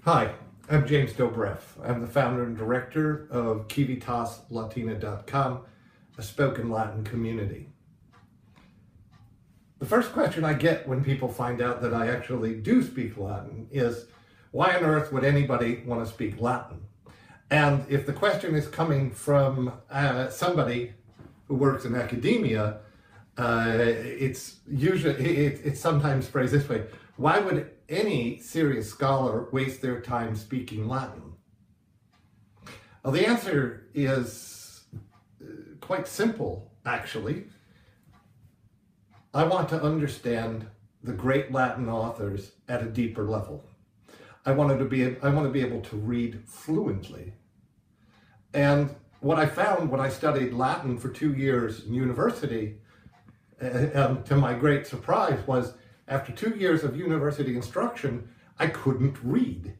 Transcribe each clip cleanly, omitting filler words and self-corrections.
Hi, I'm James Dobreff. I'm the founder and director of Latinity.com, a spoken Latin community. The first question I get when people find out that I actually do speak Latin is, why on earth would anybody want to speak Latin? And if the question is coming from somebody who works in academia, it's sometimes phrased this way: why would any serious scholar waste their time speaking Latin? Well, the answer is quite simple, actually. I want to understand the great Latin authors at a deeper level. I want to be able to read fluently. And what I found when I studied Latin for 2 years in university, to my great surprise, was after 2 years of university instruction, I couldn't read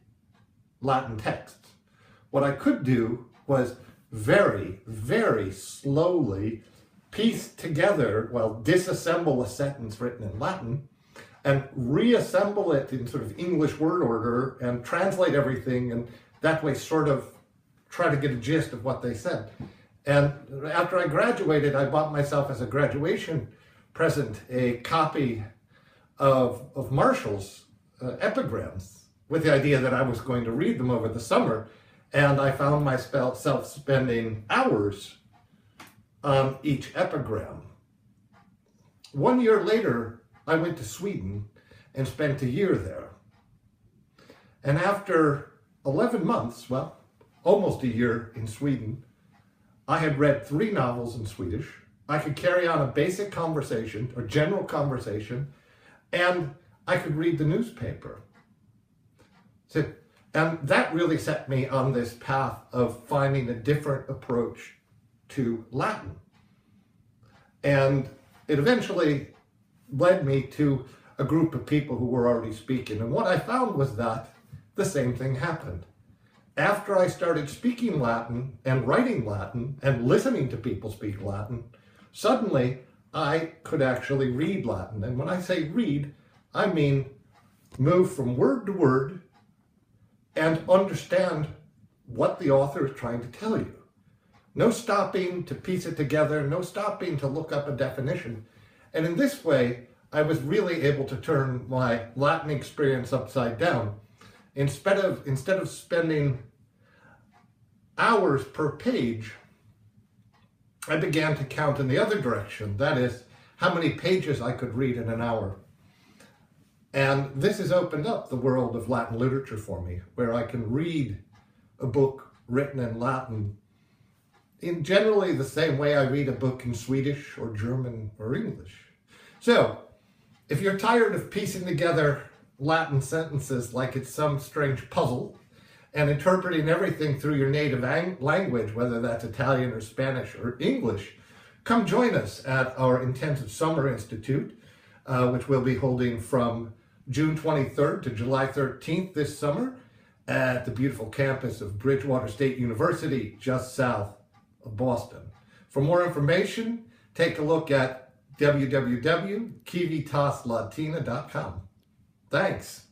Latin texts. What I could do was very, very slowly piece together, disassemble a sentence written in Latin and reassemble it in sort of English word order and translate everything, and that way sort of try to get a gist of what they said. And after I graduated, I bought myself as a graduation present a copy of Marshall's epigrams with the idea that I was going to read them over the summer, and I found myself spending hours on each epigram. 1 year later, I went to Sweden and spent a year there. And after 11 months, almost a year in Sweden, I had read 3 novels in Swedish. I could carry on a basic conversation or general conversation, and I could read the newspaper. And that really set me on this path of finding a different approach to Latin. And it eventually led me to a group of people who were already speaking. And what I found was that the same thing happened. After I started speaking Latin and writing Latin and listening to people speak Latin, suddenly I could actually read Latin. And when I say read, I mean move from word to word and understand what the author is trying to tell you. No stopping to piece it together, no stopping to look up a definition. And in this way, I was really able to turn my Latin experience upside down. Instead of spending hours per page, I began to count in the other direction. That is, how many pages I could read in an hour. And this has opened up the world of Latin literature for me, where I can read a book written in Latin in generally the same way I read a book in Swedish or German or English. So, if you're tired of piecing together Latin sentences like it's some strange puzzle and interpreting everything through your native language, whether that's Italian or Spanish or English, come join us at our Intensive Summer Institute, which we'll be holding from June 23rd to July 13th this summer at the beautiful campus of Bridgewater State University, just south of Boston. For more information, take a look at www.kivitaslatina.com. Thanks.